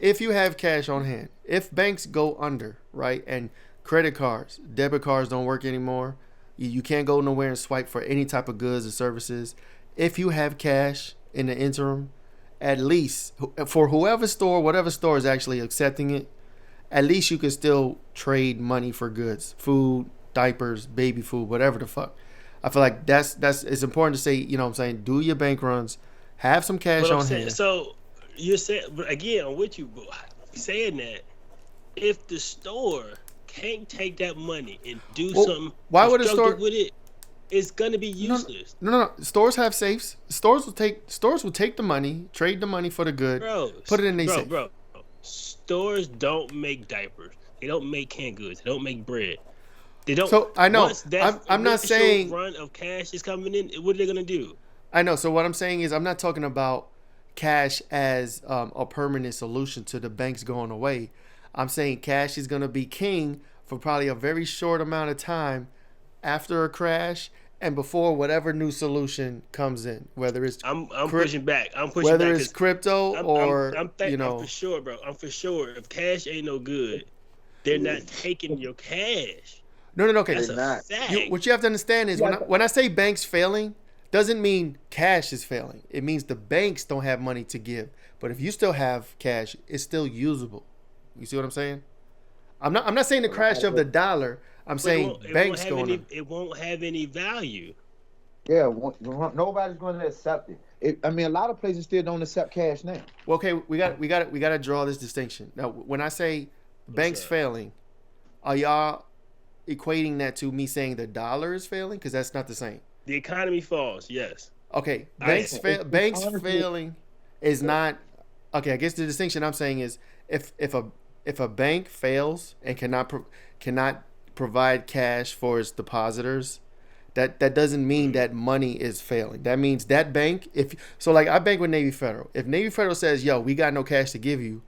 if you have cash on hand, if banks go under, right, and credit cards, debit cards don't work anymore, you can't go nowhere and swipe for any type of goods or services. If you have cash in the interim, at least for whoever store, whatever store is actually accepting it, at least you can still trade money for goods, food, diapers, baby food, whatever the fuck. I feel like that's it's important to say, you know what I'm saying, do your bank runs, have some cash But I'm on saying, hand. so you're saying, but again, I'm with you, but saying that if the store can't take that money and do Well, something why would a constructive store with it, it's gonna be no, useless, no. Stores have safes. Stores will take the money, trade the money for the good, bro. put it in their Bro, safe. bro, stores don't make diapers. They don't make canned goods. They don't make bread. They don't. So I know Once that I'm not initial saying run of cash is coming in, what are they gonna do? I know. So what I'm saying is I'm not talking about cash as a permanent solution to the banks going away. I'm saying cash is going to be king for probably a very short amount of time after a crash and before whatever new solution comes in, whether it's I'm crypt, pushing back. I'm pushing whether back it's because crypto or I'm for sure, bro. I'm for sure. If cash ain't no good, they're not taking your cash. no. Okay, That's They're a not. fact. what you have to understand is Yeah, when I say banks failing, doesn't mean cash is failing. It means the banks don't have money to give. But if you still have cash, it's still usable. You see what I'm saying? I'm not saying the crash of the dollar. I'm But saying banks going on. it won't have any value. Yeah, nobody's going to accept it. I mean, a lot of places still don't accept cash now. Well, okay, we got to draw this distinction. Now, when I say banks up? failing, are y'all equating that to me saying the dollar is failing? Because that's not the same. The economy falls. Yes. Okay, I- banks honestly- failing is not okay. I guess the distinction I'm saying is if a bank fails and cannot provide cash for its depositors, that doesn't mean that money is failing. That means that bank, if so, like I bank with Navy Federal. If Navy Federal says, "Yo, we got no cash to give you,"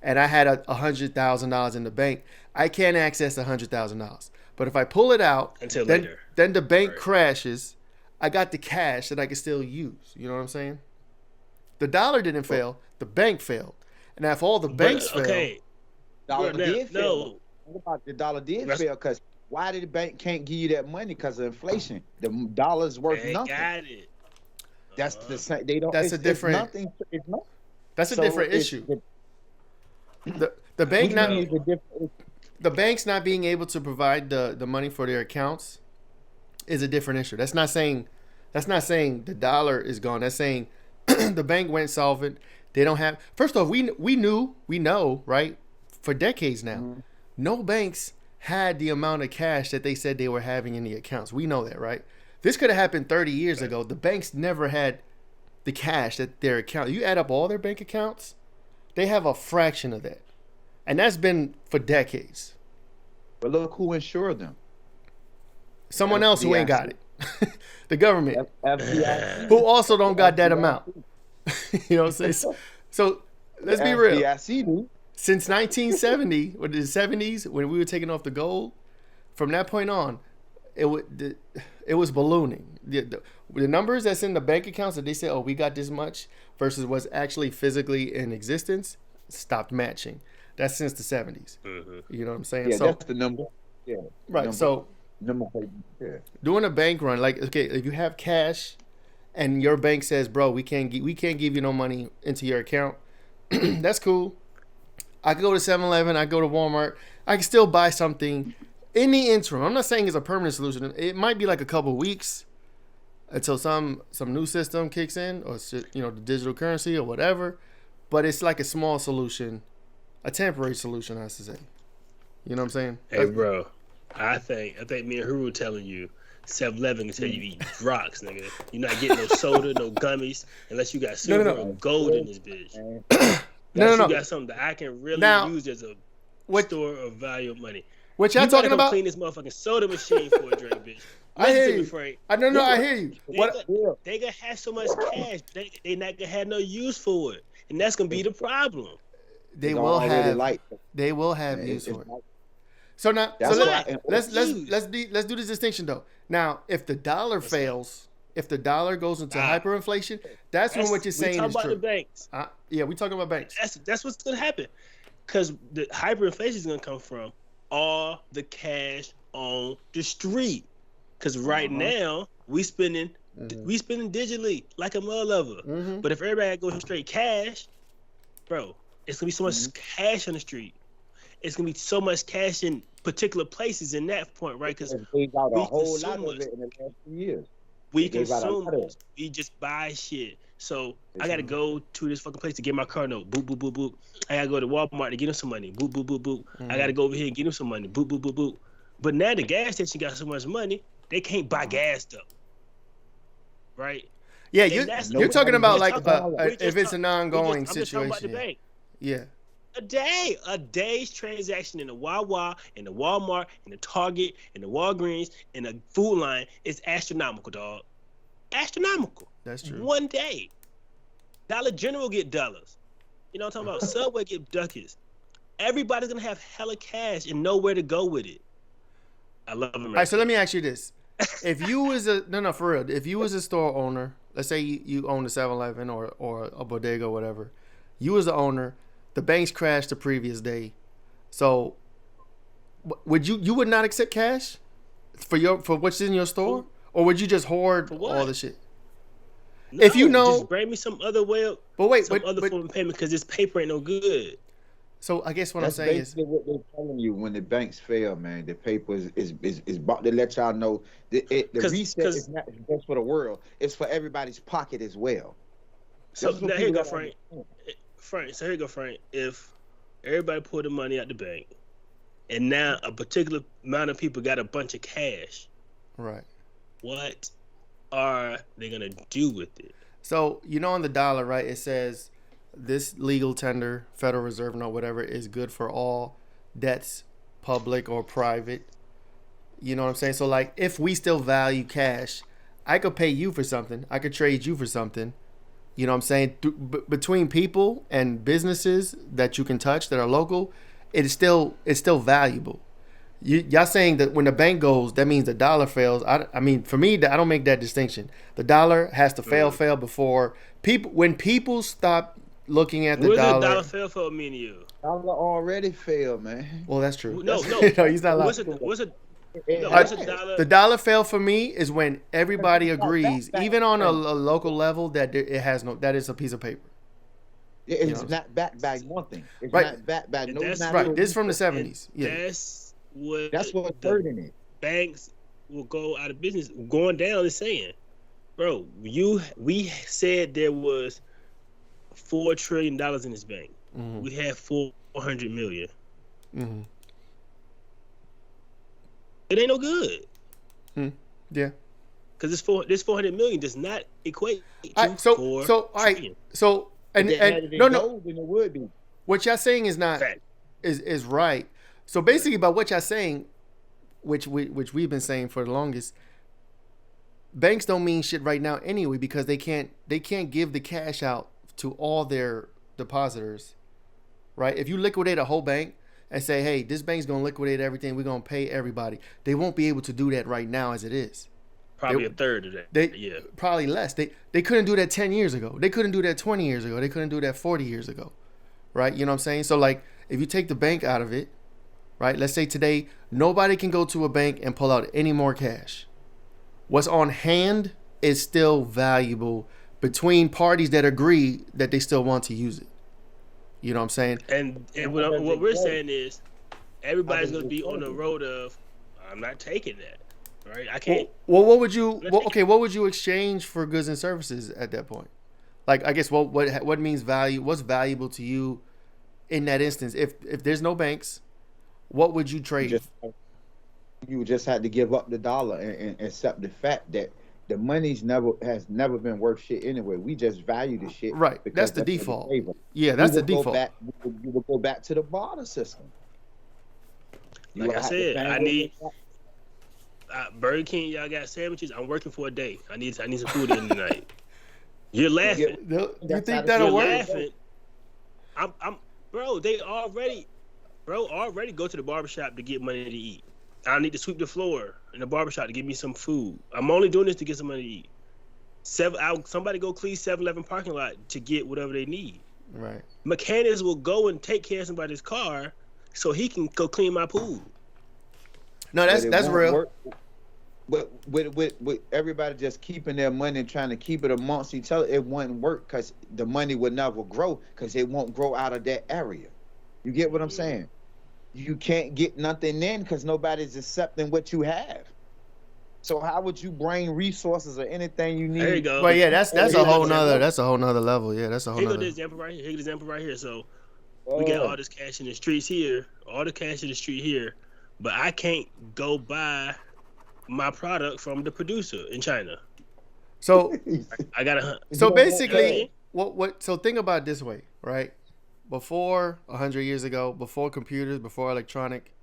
and I had $100,000 in the bank, I can't access $100,000. But if I pull it out, Until then later. then the bank Right. crashes. I got the cash that I can still use. You know what I'm saying? The dollar didn't fail. The bank failed. And if all the banks fail, okay. Dollar Bro, did fail. no. What about the dollar did That's- fail? Because why did the bank can't give you that money? Because of inflation. The dollar's worth They nothing. got it. That's the same. They don't. That's a different- It's nothing. It's not. that's a So different it's- issue. it- The bank what not do you mean it's a different- the banks not being able to provide the money for their accounts is a different issue. That's not saying the dollar is gone. That's saying the bank went solvent. They don't have. First off, we know, right, for decades now, Mhm. no banks had the amount of cash that they said they were having in the accounts. We know that, right? This could have happened 30 years ago. The banks never had the cash that their account. You add up all their bank accounts, they have a fraction of that. And that's been for decades. But look who insured them. Someone else who ain't got it. The government, FBI. who also don't got that amount. You know what I'm saying? So let's be real. FDIC do. Since 1970, or the 70s, when we were taking off the gold, from that point on, it was ballooning. The numbers that's in the bank accounts that they say, oh, we got this much, versus what's actually physically in existence, stopped matching. That's since the 70s. Mm-hmm. You know what I'm saying? Yeah, So that's the number. Yeah. right. Number, So number. Yeah. doing a bank run, like, okay, if you have cash and your bank says, bro, we can't give you no money into your account, that's cool. I could go to 7-Eleven, I go to Walmart, I can still buy something in the interim. I'm not saying it's a permanent solution. It might be like a couple weeks until some new system kicks in, or the digital currency or whatever. But it's like a small solution, a temporary solution, I should say. You know what I'm saying? Hey, bro. I think me and Huru telling you 7-Eleven can tell you eat rocks, nigga. You're not getting no soda, no gummies, unless you got silver or gold in this bitch. No. You got something that I can really Now, use as a what- store of value of money. What y'all You better talking come about? clean this motherfucking soda machine for a drink, bitch. I hear Listen to me, you. Frank. I hear you. What? They gonna have so much cash, they not gonna have no use for it, and that's gonna be the problem. They It's will already have. light. They will have It's- use for it. it's- So now, That's so why- let's do this distinction though. Now, if the dollar fails, if the dollar goes into hyperinflation, that's when what you're saying is true. We talking about the banks. Yeah, we talking about banks. That's what's gonna happen, because the hyperinflation is gonna come from all the cash on the street. Because right now we spending digitally like a mother. But if everybody goes straight cash, bro, it's gonna be so much cash on the street. It's gonna be so much cash in particular places in that point, right? Because we got a whole lot of it in the last few years. We consume. We just buy shit. So I gotta go to this fucking place to get my car note. Boop boop boop boop. I gotta go to Walmart to get him some money. Boop boop boop boop. I gotta go over here and get him some money. Boop boop boop boop. But now the gas station got so much money, they can't buy gas though. Right? Yeah, you're talking about like if it's an ongoing situation. Just talking about the bank. Yeah. A day's transaction in the Wawa, in the Walmart, in the Target, in the Walgreens, in the Food Line is astronomical, dog. Astronomical. That's true. One day. Dollar General get dollars. You know what I'm talking about? Subway get ducats. Everybody's gonna have hella cash and know where to go with it. I love America. All right, so let me ask you this: if you was for real, if you was a store owner, let's say you own a 7-Eleven or a bodega or whatever, you was the owner. The banks crashed the previous day, so would you would not accept cash for what's in your store, or would you just hoard all the shit? No, if you know, just bring me some other way up. But wait, some other form of payment, because this paper ain't no good. So I guess what I'm saying is, what they're telling you when the banks fail, man. The paper is about to let y'all know the reset is not just for the world; it's for everybody's pocket as well. So now here you go, Frank. So here you go, Frank. If everybody pulled the money out the bank, and now a particular amount of people got a bunch of cash, right? What are they gonna do with it? So on the dollar, right? It says this legal tender, Federal Reserve note, whatever, is good for all debts, public or private. You know what I'm saying? So like, if we still value cash, I could pay you for something. I could trade you for something. You know what I'm saying? Between people and businesses that you can touch that are local, it's still valuable. Y'all saying that when the bank goes, that means the dollar fails. I mean, for me, I don't make that distinction. The dollar has to fail before people. When people stop looking at the dollar. What does dollar fail for me and you? Dollar already failed, man. Well, that's true. No, he's not lying. The dollar fail for me is when everybody agrees, even on a local level, that that is a piece of paper. It's not backed by nothing. It's right. not backed by no. Right. This is from the 70s. Yeah. That's what's hurting it. Banks will go out of business. Going down is saying, bro, we said there was $4 trillion in this bank. Mm-hmm. We have $400 million. Mm-hmm. It ain't no good. Yeah. Because this $400 million does not equate to $4 trillion. No. Then it would be. What y'all saying is not is right. So basically, by what y'all saying, which we've been saying for the longest, banks don't mean shit right now anyway, because they can't give the cash out to all their depositors, right? If you liquidate a whole bank and say, hey, this bank's gonna liquidate everything, we're gonna pay everybody, they won't be able to do that right now as it is. Probably a third of that. Probably less. They couldn't do that 10 years ago. They couldn't do that 20 years ago. They couldn't do that 40 years ago, right? You know what I'm saying? So like, if you take the bank out of it, right? Let's say today, nobody can go to a bank and pull out any more cash. What's on hand is still valuable between parties that agree that they still want to use it. You know what I'm saying? And what we're saying is, everybody's going to be on the road of, I'm not taking that. Right? I can't. Well, what would you? What would you exchange for goods and services at that point? Like, I guess what means value? What's valuable to you in that instance? If there's no banks, what would you trade? You just had to give up the dollar and accept the fact that the money's has never been worth shit anyway. We just value the shit. Right. That's the default. Yeah, that's the default. You would go back to the barter system. Like I said, I need. Burger King, y'all got sandwiches. I'm working for a day. I need some food in the night. You're laughing. You think that'll work? Bro. They already go to the barbershop to get money to eat. I need to sweep the floor in the barbershop to get me some food. I'm only doing this to get some money to eat. Somebody go clean 7-Eleven parking lot to get whatever they need. Right. Mechanics will go and take care of somebody's car so he can go clean my pool. No, that's real. Work. But with everybody just keeping their money and trying to keep it amongst each other, it wouldn't work because the money would never grow because it won't grow out of that area. You get what I'm saying? You can't get nothing in because nobody's accepting what you have. So how would you bring resources or anything you need? There you go. Well, yeah, that's a whole nother level. Yeah, that's a whole Here go nother. the example right here. Here's the example right here. So we got all this cash in the streets here, all the cash in the street here, but I can't go buy my product from the producer in China. So I got So basically, so think about it this way, right? Before 100 years ago, before computers, before electronic,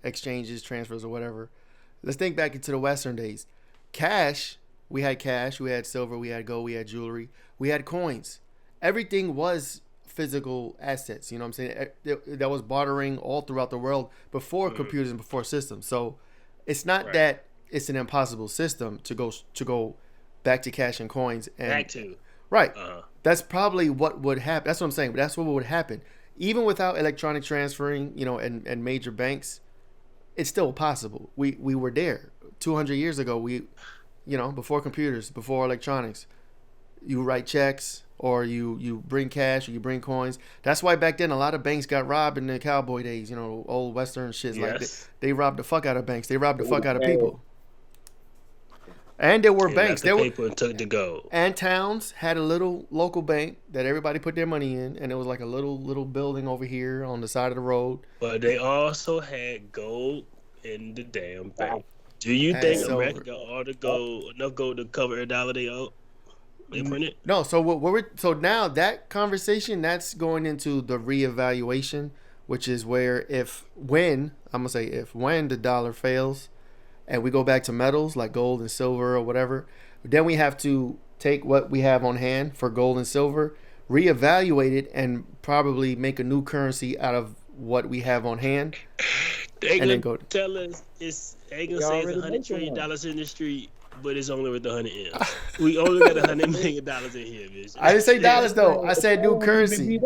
exchanges, transfers, or whatever. Let's think back into the Western days. Cash, we had silver, we had gold, we had jewelry, we had coins. Everything was physical assets. You know what I'm saying? That was bartering all throughout the world before computers and before systems. So it's not that it's an impossible system to go back to cash and coins. And, back to. Right. That's probably what would happen. That's what I'm saying. But that's what would happen. Even without electronic transferring, and major banks, it's still possible. We were there 200 years ago. Before computers, before electronics, you write checks or you bring cash or you bring coins. That's why back then a lot of banks got robbed in the cowboy days. Old Western shit. Like they robbed the fuck out of banks. They robbed the fuck out of people. And there were banks. There were people and took the gold. And towns had a little local bank that everybody put their money in, and it was like a little building over here on the side of the road. But they also had gold in the damn bank. Do you think America got all the gold, enough gold to cover a dollar they owe? They print it? No. So so now that conversation that's going into the reevaluation, which is where when the dollar fails. And we go back to metals like gold and silver or whatever, then we have to take what we have on hand for gold and silver, reevaluate it, and probably make a new currency out of what we have on hand. They gonna tell us they gonna say it's $100 trillion in the street, but it's only with the 100 M's. We only got $100 million in here, bitch. I didn't say dollars though. I said new currency.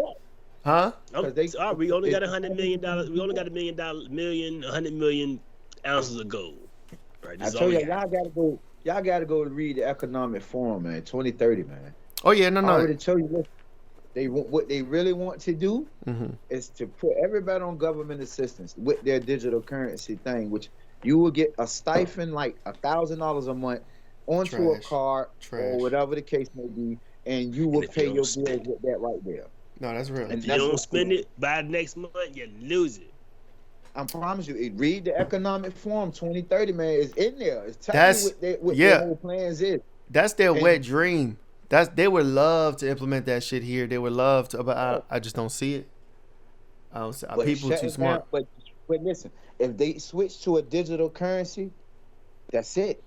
Huh? We only got $100 million. We only got $100 million ounces of gold. Right, I told you, y'all gotta go to read the Economic Forum, man. 2030, man. Oh yeah, no. I already tell you what they really want to do is to put everybody on government assistance with their digital currency thing, which you will get a stipend like $1,000 a month onto a card or whatever the case may be, and you will pay your bills with that right there. No, that's real. And if you don't spend it by next month, you lose it. I promise you, read the Economic Forum 2030, man. It's in there. It's telling you what their whole plans is. That's their wet dream. They would love to implement that shit here. They would love to, but I just don't see it. I don't see, people too smart. But listen, if they switch to a digital currency, that's it.